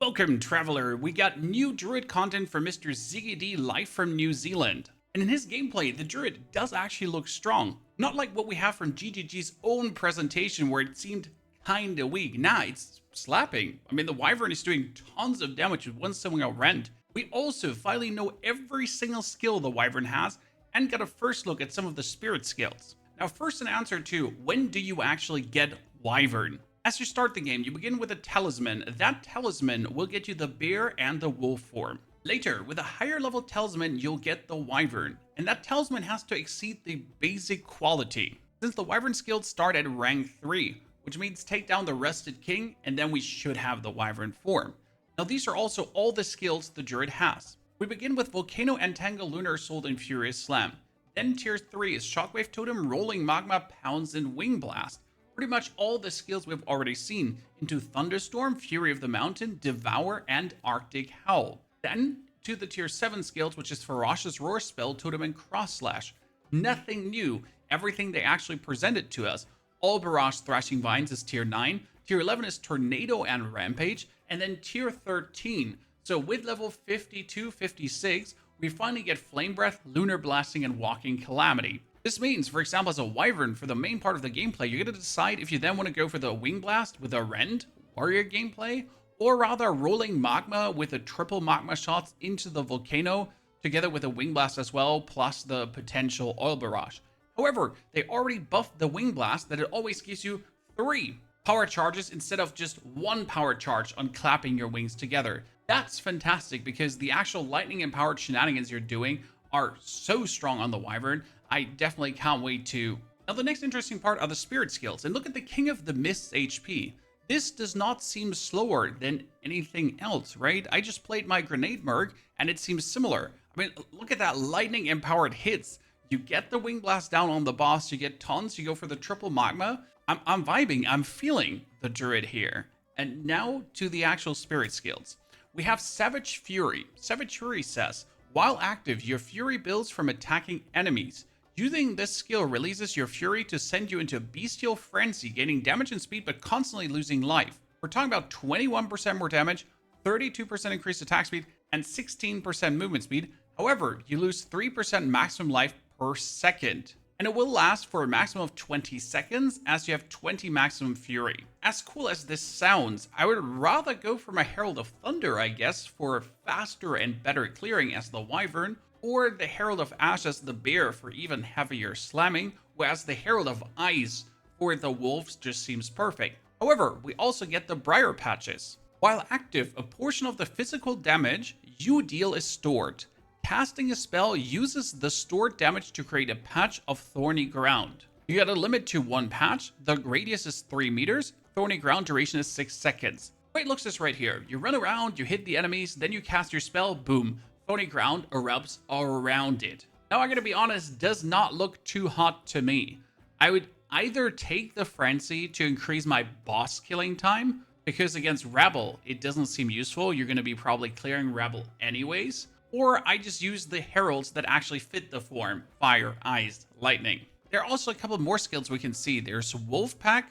Welcome, traveler. We got new Druid content from Mr. ZiggyD live from New Zealand. And in his gameplay, the Druid does actually look strong. Not like what we have from GGG's own presentation where it seemed kinda weak. Nah, it's slapping. I mean, the Wyvern is doing tons of damage with one swing out rend. We also finally know every single skill the Wyvern has and got a first look at some of the spirit skills. Now, first an answer to when do you actually get Wyvern? As you start the game, you begin with a talisman. That talisman will get you the bear and the wolf form. Later, with a higher level talisman, you'll get the Wyvern, and that talisman has to exceed the basic quality. Since the Wyvern skills start at rank 3, which means take down the Rested King, and then we should have the Wyvern form. Now these are also all the skills the Druid has. We begin with Volcano, Entangle, Lunar Assault, and Furious Slam. Then tier 3 is Shockwave Totem, Rolling Magma, Pounce, and Wing Blast. Pretty much all the skills we've already seen into Thunderstorm, Fury of the Mountain, Devour, and Arctic Howl. Then to the tier 7 skills, which is Ferocious Roar, Spell Totem, and Cross Slash. Nothing new, everything they actually presented to us. All Barrage Thrashing Vines is tier 9, tier 11 is Tornado and Rampage, and then tier 13. So with level 52, 56, we finally get Flame Breath, Lunar Blasting, and Walking Calamity. This means, for example, as a Wyvern, for the main part of the gameplay, you're going to decide if you then want to go for the Wing Blast with a Rend, Warrior gameplay, or rather Rolling Magma with a triple Magma shots into the Volcano, together with a Wing Blast as well, plus the potential Oil Barrage. However, they already buffed the Wing Blast that it always gives you 3 power charges instead of just 1 power charge on clapping your wings together. That's fantastic because the actual lightning empowered shenanigans you're doing are so strong on the Wyvern. I definitely can't wait to... Now the next interesting part are the spirit skills, and look at the King of the Mist's HP. This does not seem slower than anything else, right? I just played my Grenade Merc and it seems similar. I mean, look at that lightning empowered hits. You get the Wing Blast down on the boss, you get tons, you go for the triple Magma. I'm vibing, I'm feeling the Druid here. And now to the actual spirit skills. We have Savage Fury. Savage Fury says, while active, your Fury builds from attacking enemies. Using this skill releases your Fury to send you into a bestial frenzy, gaining damage and speed but constantly losing life. We're talking about 21% more damage, 32% increased attack speed, and 16% movement speed. However, you lose 3% maximum life per second. And it will last for a maximum of 20 seconds as you have 20 maximum Fury. As cool as this sounds, I would rather go for my Herald of Thunder, I guess, for faster and better clearing as the Wyvern, or the Herald of Ash as the Bear for even heavier slamming, whereas the Herald of Ice for the Wolves just seems perfect. However, we also get the Briar Patches. While active, a portion of the physical damage you deal is stored. Casting a spell uses the stored damage to create a patch of thorny ground. You get a limit to 1 patch, the radius is 3 meters, thorny ground duration is 6 seconds. The way it looks is right here. You run around, you hit the enemies, then you cast your spell, boom. Thorny ground erupts around it. Now I'm gonna be honest, does not look too hot to me. I would either take the Frenzy to increase my boss killing time, because against Rabble, it doesn't seem useful. You're gonna be probably clearing Rabble anyways. Or I just use the heralds that actually fit the form, fire, ice, lightning. There are also a couple more skills we can see. There's Wolfpack,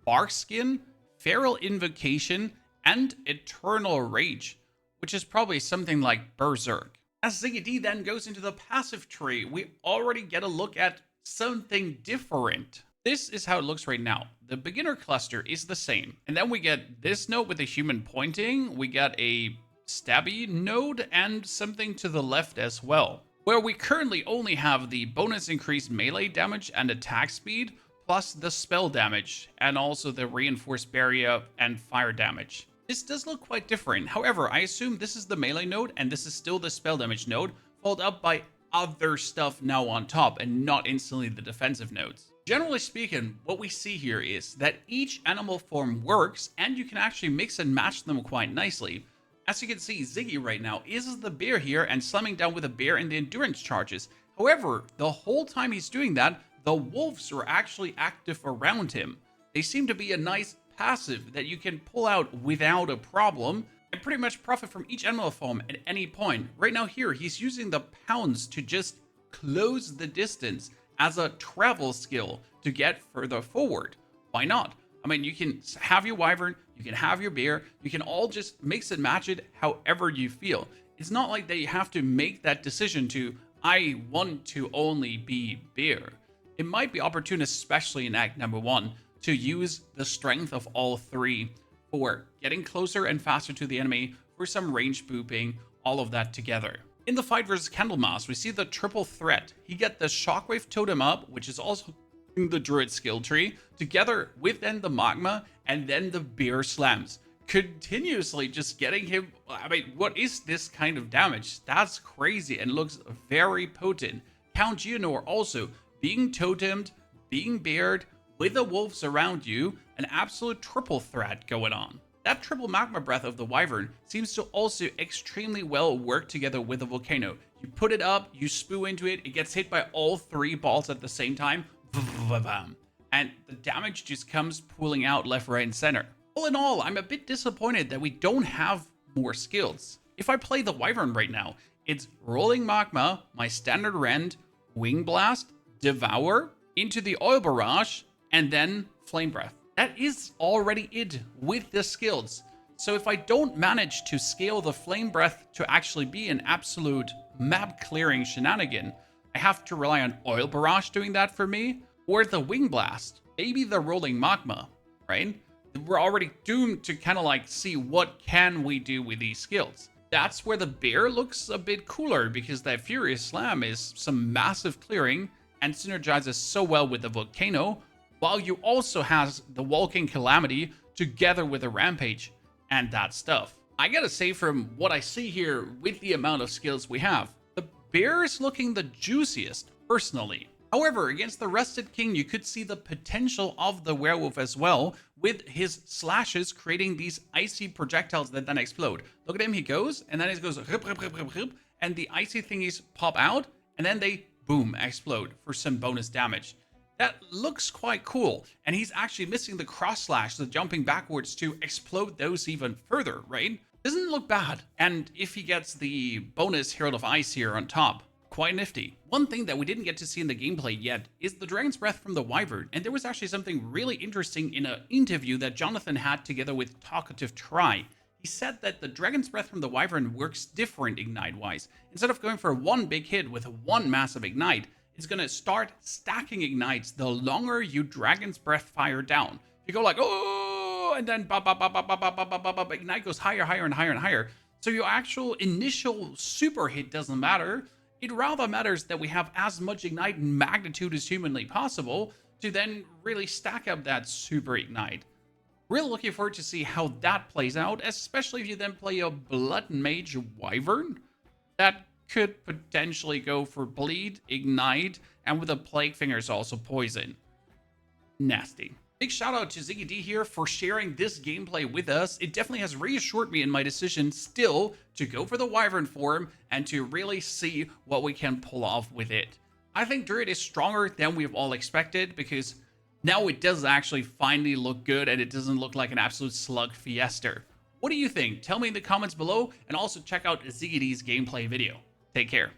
Barkskin, Feral Invocation, and Eternal Rage, which is probably something like Berserk. As ZiggyD then goes into the passive tree, we already get a look at something different. This is how it looks right now. The beginner cluster is the same. And then we get this node with a human pointing. We got a stabby node and something to the left as well, where we currently only have the bonus increased melee damage and attack speed, plus the spell damage, and also the reinforced barrier and fire damage. This does look quite different. However, I assume this is the melee node and this is still the spell damage node, followed up by other stuff now on top and not instantly the defensive nodes. Generally speaking, what we see here is that each animal form works and you can actually mix and match them quite nicely. As you can see, Ziggy right now is the bear here and slamming down with a bear in the endurance charges. However, the whole time he's doing that, the wolves are actually active around him. They seem to be a nice passive that you can pull out without a problem and pretty much profit from each animal form at any point. Right now here, he's using the Pounce to just close the distance as a travel skill to get further forward. Why not? I mean, you can have your Wyvern, you can have your Bear, you can all just mix and match it however you feel. It's not like that you have to make that decision to, I want to only be Bear. It might be opportune, especially in Act number 1, to use the strength of all three for getting closer and faster to the enemy, for some range booping, all of that together. In the fight versus Candlemas, we see the triple threat. He get the Shockwave Totem up, which is also in the Druid skill tree, together with then the Magma and then the Bear Slams. Continuously just getting him, I mean, what is this kind of damage? That's crazy and looks very potent. Count Geonor also being totemed, being bared, with the wolves around you, an absolute triple threat going on. That triple magma breath of the Wyvern seems to also extremely well work together with the volcano. You put it up, you spew into it, it gets hit by all three balls at the same time, and the damage just comes pooling out left, right, and center. All in all, I'm a bit disappointed that we don't have more skills. If I play the Wyvern right now, it's Rolling Magma, my standard Rend, Wing Blast, Devour, into the Oil Barrage, and then Flame Breath. That is already it with the skills. So if I don't manage to scale the Flame Breath to actually be an absolute map clearing shenanigan, I have to rely on Oil Barrage doing that for me, or the Wing Blast, maybe the Rolling Magma, right? We're already doomed to kind of like see what can we do with these skills. That's where the Bear looks a bit cooler, because that Furious Slam is some massive clearing and synergizes so well with the Volcano, while you also has the Walking Calamity together with a Rampage and that stuff. I gotta say, from what I see here with the amount of skills we have, the Bear is looking the juiciest, personally. However, against the Rested King, you could see the potential of the Werewolf as well, with his slashes creating these icy projectiles that then explode. Look at him, he goes, and then he goes, and the icy thingies pop out, and then they, boom, explode for some bonus damage. That looks quite cool, and he's actually missing the cross slash, the jumping backwards to explode those even further, right? Doesn't look bad. And if he gets the bonus Herald of Ice here on top, quite nifty. One thing that we didn't get to see in the gameplay yet is the Dragon's Breath from the Wyvern, and there was actually something really interesting in an interview that Jonathan had together with Talkative Try. He said that the Dragon's Breath from the Wyvern works different Ignite-wise. Instead of going for one big hit with one massive Ignite, it's going to start stacking ignites the longer you Dragon's Breath fire down. You go like, oh, and then ignite goes higher, higher, and higher, and higher. So your actual initial super hit doesn't matter. It rather matters that we have as much ignite in magnitude as humanly possible to then really stack up that super ignite. Really looking forward to see how that plays out, especially if you then play a Blood Mage Wyvern. That could potentially go for bleed, ignite, and with the plague fingers also poison. Nasty. Big shout out to ZiggyD here for sharing this gameplay with us. It definitely has reassured me in my decision still to go for the Wyvern form and to really see what we can pull off with it. I think Druid is stronger than we've all expected, because now it does actually finally look good and it doesn't look like an absolute slug fiesta. What do you think? Tell me in the comments below, and also check out ZiggyD's gameplay video. Take care.